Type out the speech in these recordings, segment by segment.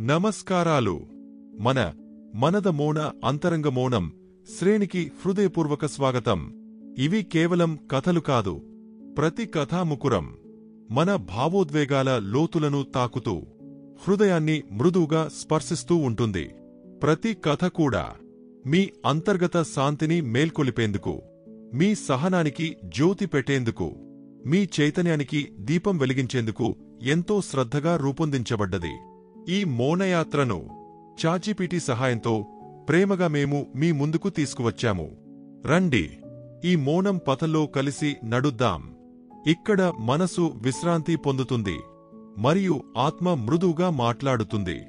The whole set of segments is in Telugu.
నమస్కారాలు. మనద మౌన అంతరంగ మౌనం శ్రేణికి హృదయపూర్వక స్వాగతం. ఇవి కేవలం కథలు కాదు, ప్రతి కథాముకురం మన భావోద్వేగాల లోతులను తాకుతూ హృదయాన్ని మృదువుగా స్పర్శిస్తూ ఉంటుంది. ప్రతి కథ కూడా మీ అంతర్గత శాంతిని మేల్కొలిపేందుకు, మీ సహనానికి జ్యోతి పెట్టేందుకు, మీ చైతన్యానికి దీపం వెలిగించేందుకు ఎంతో శ్రద్ధగా రూపొందించబడ్డది. ఈ మౌనయాత్రను చాట్‌జీపీటీ సహాయంతో ప్రేమగా మేము మీ ముందుకు తీసుకువచ్చాము. రండి, ఈ మౌనం పథంలో కలిసి నడుద్దాం. ఇక్కడ మనసు విశ్రాంతి పొందుతుంది మరియు ఆత్మ మృదువుగా మాట్లాడుతుంది.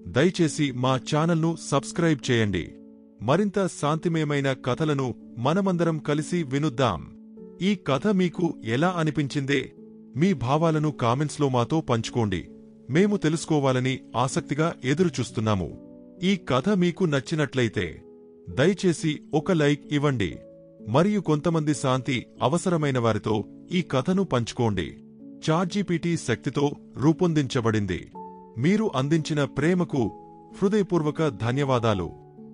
దయచేసి మా ఛానల్ను సబ్స్క్రైబ్ చేయండి. మరింత శాంతిమయమైన కథలను మనమందరం కలిసి వినుద్దాం. ఈ కథ మీకు ఎలా అనిపించిందే? మీ భావాలను కామెంట్స్లో మాతో పంచుకోండి. మేము తెలుసుకోవాలని ఆసక్తిగా ఎదురుచూస్తున్నాము. ఈ కథ మీకు నచ్చినట్లయితే దయచేసి ఒక లైక్ ఇవ్వండి మరియు కొంతమంది శాంతి అవసరమైన వారితో ఈ కథను పంచుకోండి. చాట్‌జీపీటీ శక్తితో రూపొందించబడింది. మీరు అందించిన ప్రేమకు హృదయపూర్వక ధన్యవాదాలు.